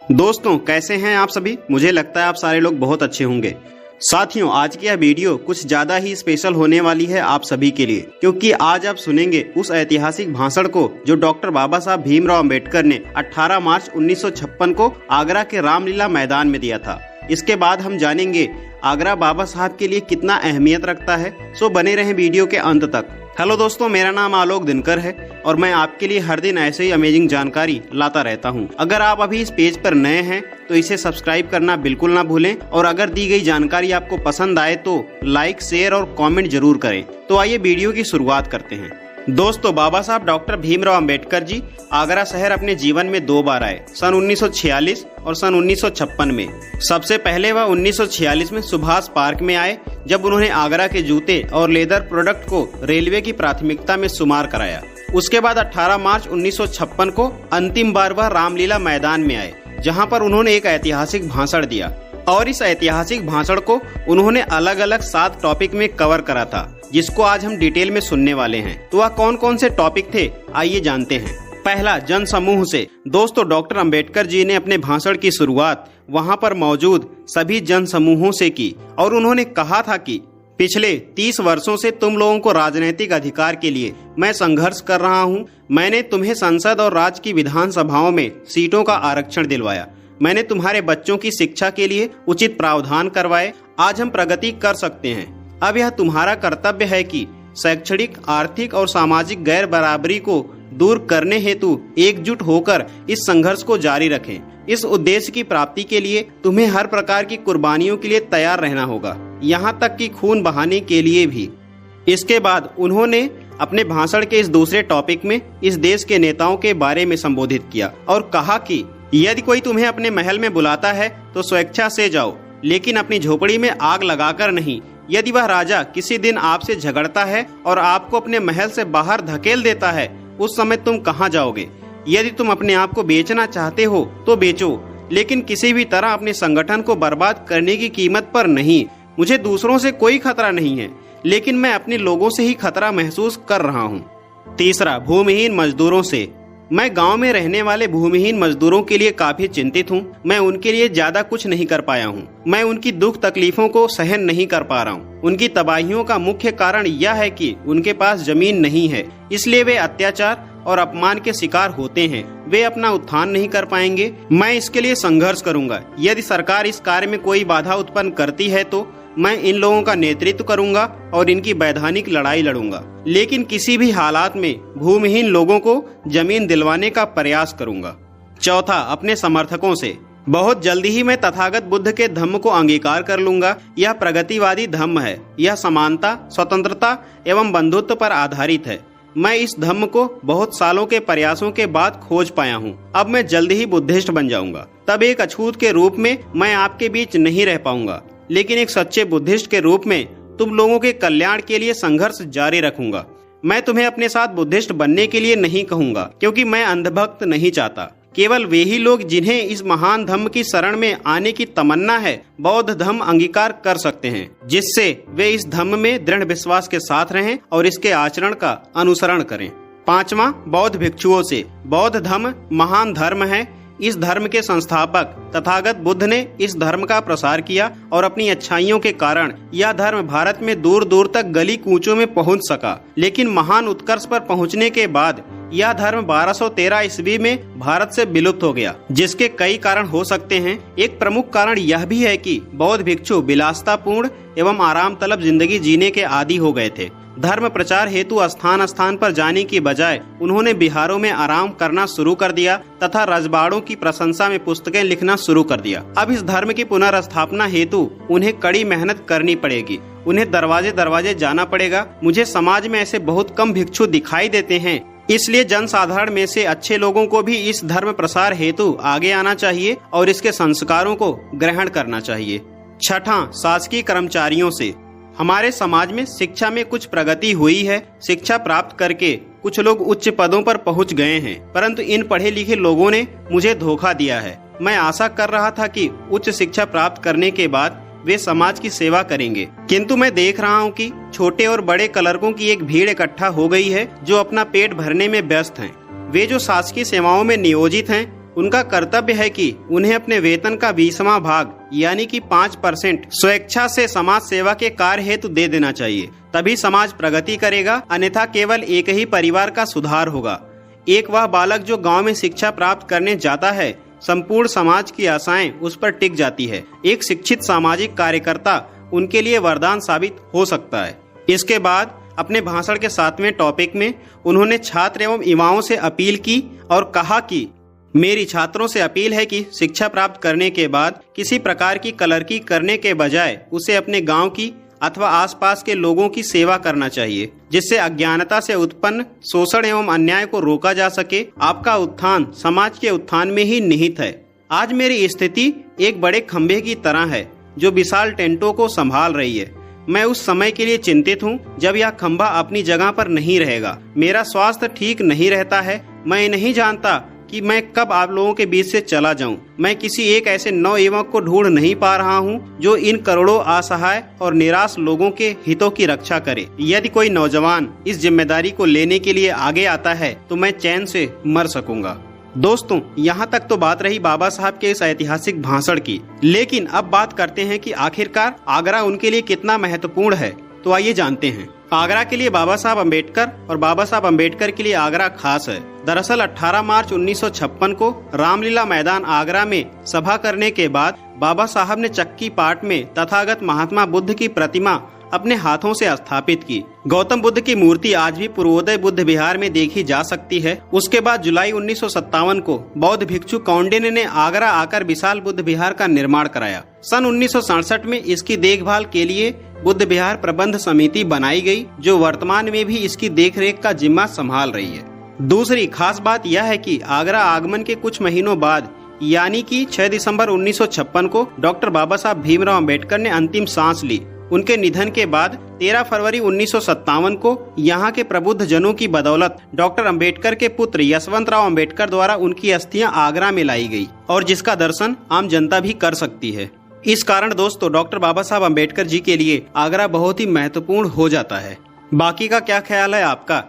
दोस्तों कैसे हैं आप सभी। मुझे लगता है आप सारे लोग बहुत अच्छे होंगे। साथियों, आज की यह वीडियो कुछ ज्यादा ही स्पेशल होने वाली है आप सभी के लिए, क्योंकि आज आप सुनेंगे उस ऐतिहासिक भाषण को जो डॉक्टर बाबा साहब भीमराव अंबेडकर ने 18 मार्च 1956 को आगरा के रामलीला मैदान में दिया था। इसके बाद हम जानेंगे आगरा बाबा साहब के लिए कितना अहमियत रखता है। सो बने रहें वीडियो के अंत तक। हेलो दोस्तों, मेरा नाम आलोक दिनकर है और मैं आपके लिए हर दिन ऐसे ही अमेजिंग जानकारी लाता रहता हूं। अगर आप अभी इस पेज पर नए हैं तो इसे सब्सक्राइब करना बिल्कुल ना भूलें और अगर दी गई जानकारी आपको पसंद आए तो लाइक, शेयर और कमेंट जरूर करें। तो आइए वीडियो की शुरुआत करते हैं। दोस्तों, बाबा साहब डॉक्टर भीमराव अंबेडकर जी आगरा शहर अपने जीवन में 2 बार आए, सन 1946 और सन 1956 में। सबसे पहले वह 1946 में सुभाष पार्क में आए, जब उन्होंने आगरा के जूते और लेदर प्रोडक्ट को रेलवे की प्राथमिकता में शुमार कराया। उसके बाद 18 मार्च 1956 को अंतिम बार वह रामलीला मैदान में आए, जहां पर उन्होंने एक ऐतिहासिक भाषण दिया और इस ऐतिहासिक भाषण को उन्होंने अलग अलग 7 टॉपिक में कवर करा था, जिसको आज हम डिटेल में सुनने वाले हैं। तो वह कौन कौन से टॉपिक थे, आइए जानते हैं। पहला, जन समूह से। दोस्तों, डॉक्टर अंबेडकर जी ने अपने भाषण की शुरुआत वहां पर मौजूद सभी जन समूहों से की और उन्होंने कहा था कि पिछले 30 वर्षों से तुम लोगों को राजनीतिक अधिकार के लिए मैं संघर्ष कर रहा हूँ। मैंने तुम्हें संसद और राज्य की विधानसभाओं में सीटों का आरक्षण दिलवाया। मैंने तुम्हारे बच्चों की शिक्षा के लिए उचित प्रावधान करवाए। आज हम प्रगति कर सकते हैं। अब यह तुम्हारा कर्तव्य है कि शैक्षणिक, आर्थिक और सामाजिक गैर बराबरी को दूर करने हेतु एकजुट होकर इस संघर्ष को जारी रखें। इस उद्देश्य की प्राप्ति के लिए तुम्हें हर प्रकार की कुर्बानियों के लिए तैयार रहना होगा, यहाँ तक कि खून बहाने के लिए भी। इसके बाद उन्होंने अपने भाषण के इस दूसरे टॉपिक में इस देश के नेताओं के बारे में संबोधित किया और कहा कि यदि कोई तुम्हें अपने महल में बुलाता है तो स्वेच्छा से जाओ, लेकिन अपनी झोपड़ी में आग लगाकर नहीं। यदि वह राजा किसी दिन आपसे झगड़ता है और आपको अपने महल से बाहर धकेल देता है, उस समय तुम कहाँ जाओगे? यदि तुम अपने आप को बेचना चाहते हो तो बेचो, लेकिन किसी भी तरह अपने संगठन को बर्बाद करने की कीमत पर नहीं। मुझे दूसरों से कोई खतरा नहीं है, लेकिन मैं अपने लोगों से ही खतरा महसूस कर रहा हूँ। तीसरा, भूमिहीन मजदूरों से। मैं गांव में रहने वाले भूमिहीन मजदूरों के लिए काफी चिंतित हूं। मैं उनके लिए ज्यादा कुछ नहीं कर पाया हूं। मैं उनकी दुख तकलीफों को सहन नहीं कर पा रहा हूं। उनकी तबाहियों का मुख्य कारण यह है कि उनके पास जमीन नहीं है, इसलिए वे अत्याचार और अपमान के शिकार होते हैं। वे अपना उत्थान नहीं कर पाएंगे। मैं इसके लिए संघर्ष करूंगा। यदि सरकार इस कार्य में कोई बाधा उत्पन्न करती है तो मैं इन लोगों का नेतृत्व करूंगा और इनकी वैधानिक लड़ाई लड़ूंगा, लेकिन किसी भी हालात में भूमिहीन लोगों को जमीन दिलवाने का प्रयास करूंगा। चौथा, अपने समर्थकों से। बहुत जल्दी ही मैं तथागत बुद्ध के धम्म को अंगीकार कर लूंगा। यह प्रगतिवादी धम्म है। यह समानता, स्वतंत्रता एवं बंधुत्व पर आधारित है। मैं इस धम्म को बहुत सालों के प्रयासों के बाद खोज पाया हूँ। अब मैं जल्द ही बुद्धिस्ट बन जाऊंगा। तब एक अछूत के रूप में मैं आपके बीच नहीं रह पाऊंगा, लेकिन एक सच्चे बुद्धिस्ट के रूप में तुम लोगों के कल्याण के लिए संघर्ष जारी रखूंगा। मैं तुम्हें अपने साथ बुद्धिस्ट बनने के लिए नहीं कहूंगा, क्योंकि मैं अंधभक्त नहीं चाहता। केवल वे ही लोग जिन्हें इस महान धम्म की शरण में आने की तमन्ना है, बौद्ध धम्म अंगीकार कर सकते हैं, जिससे वे इस धम्म में दृढ़ विश्वास के साथ रहें और इसके आचरण का अनुसरण करें। पांचवा, बौद्ध भिक्षुओं से। बौद्ध धम्म महान धर्म है। इस धर्म के संस्थापक तथागत बुद्ध ने इस धर्म का प्रसार किया और अपनी अच्छाइयों के कारण यह धर्म भारत में दूर दूर तक गली कूचों में पहुंच सका। लेकिन महान उत्कर्ष पर पहुंचने के बाद यह धर्म 1213 ईस्वी में भारत से विलुप्त हो गया, जिसके कई कारण हो सकते हैं। एक प्रमुख कारण यह भी है कि बौद्ध भिक्षु विलासितापूर्ण एवं आराम तलब जिंदगी जीने के आदी हो गए थे। धर्म प्रचार हेतु स्थान स्थान पर जाने की बजाय उन्होंने बिहारों में आराम करना शुरू कर दिया तथा रजवाड़ों की प्रशंसा में पुस्तकें लिखना शुरू कर दिया। अब इस धर्म की पुनर्स्थापना हेतु उन्हें कड़ी मेहनत करनी पड़ेगी। उन्हें दरवाजे दरवाजे जाना पड़ेगा। मुझे समाज में ऐसे बहुत कम भिक्षु दिखाई देते हैं, इसलिए जनसाधारण में से अच्छे लोगों को भी इस धर्म प्रसार हेतु आगे आना चाहिए और इसके संस्कारों को ग्रहण करना चाहिए। छठा, शासकीय कर्मचारियों से। हमारे समाज में शिक्षा में कुछ प्रगति हुई है। शिक्षा प्राप्त करके कुछ लोग उच्च पदों पर पहुंच गए हैं, परंतु इन पढ़े लिखे लोगों ने मुझे धोखा दिया है। मैं आशा कर रहा था कि उच्च शिक्षा प्राप्त करने के बाद वे समाज की सेवा करेंगे, किंतु मैं देख रहा हूँ कि छोटे और बड़े क्लर्कों की एक भीड़ इकट्ठा हो गई है जो अपना पेट भरने में व्यस्त हैं। वे जो शासकीय सेवाओं में नियोजित हैं उनका कर्तव्य है कि उन्हें अपने वेतन का 20वां भाग यानी कि 5% स्वेच्छा से समाज सेवा के कार्य हेतु दे देना चाहिए। तभी समाज प्रगति करेगा, अन्यथा केवल एक ही परिवार का सुधार होगा। एक वह बालक जो गांव में शिक्षा प्राप्त करने जाता है, संपूर्ण समाज की आशाएं उस पर टिक जाती है। एक शिक्षित सामाजिक कार्यकर्ता उनके लिए वरदान साबित हो सकता है। इसके बाद अपने भाषण के 7वें टॉपिक में उन्होंने छात्र एवं युवाओं से अपील की और कहा कि मेरी छात्रों से अपील है कि शिक्षा प्राप्त करने के बाद किसी प्रकार की क्लर्की करने के बजाय उसे अपने गांव की अथवा आसपास के लोगों की सेवा करना चाहिए, जिससे अज्ञानता से उत्पन्न शोषण एवं अन्याय को रोका जा सके। आपका उत्थान समाज के उत्थान में ही निहित है। आज मेरी स्थिति एक बड़े खंभे की तरह है जो विशाल टेंटों को संभाल रही है। मैं उस समय के लिए चिंतित हूँ जब यह खंभा अपनी जगह पर नहीं रहेगा। मेरा स्वास्थ्य ठीक नहीं रहता है। मैं नहीं जानता कि मैं कब आप लोगों के बीच से चला जाऊं। मैं किसी एक ऐसे नवयुवक को ढूंढ नहीं पा रहा हूं जो इन करोड़ों असहाय और निराश लोगों के हितों की रक्षा करे। यदि कोई नौजवान इस जिम्मेदारी को लेने के लिए आगे आता है तो मैं चैन से मर सकूंगा। दोस्तों, यहाँ तक तो बात रही बाबा साहब के इस ऐतिहासिक भाषण की, लेकिन अब बात करते हैं कि आखिरकार आगरा उनके लिए कितना महत्वपूर्ण है। तो आइए जानते हैं। आगरा के लिए बाबा साहब अम्बेडकर और बाबा साहब अम्बेडकर के लिए आगरा खास है। दरअसल 18 मार्च 1956 को रामलीला मैदान आगरा में सभा करने के बाद बाबा साहब ने चक्की पाट में तथागत महात्मा बुद्ध की प्रतिमा अपने हाथों से स्थापित की। गौतम बुद्ध की मूर्ति आज भी पूर्वोदय बुद्ध विहार में देखी जा सकती है। उसके बाद जुलाई 1957 को बौद्ध भिक्षु कौंडिन्य ने आगरा आकर विशाल बुद्ध विहार का निर्माण कराया। सन 1967 में इसकी देखभाल के लिए बुद्ध विहार प्रबंध समिति बनाई गई, जो वर्तमान में भी इसकी देखरेख का जिम्मा संभाल रही है। दूसरी खास बात यह है कि आगरा आगमन के कुछ महीनों बाद यानी कि 6 दिसंबर 1956 को डॉक्टर बाबा साहब भीमराव अम्बेडकर ने अंतिम सांस ली। उनके निधन के बाद 13 फरवरी 1957 को यहाँ के प्रबुद्ध जनों की बदौलत डॉक्टर अम्बेडकर के पुत्र यशवंतराव अम्बेडकर द्वारा उनकी अस्थियां आगरा में लाई गई और जिसका दर्शन आम जनता भी कर सकती है। इस कारण दोस्तों डॉक्टर बाबा साहब अम्बेडकर जी के लिए आगरा बहुत ही महत्वपूर्ण हो जाता है। बाकी का क्या ख्याल है आपका?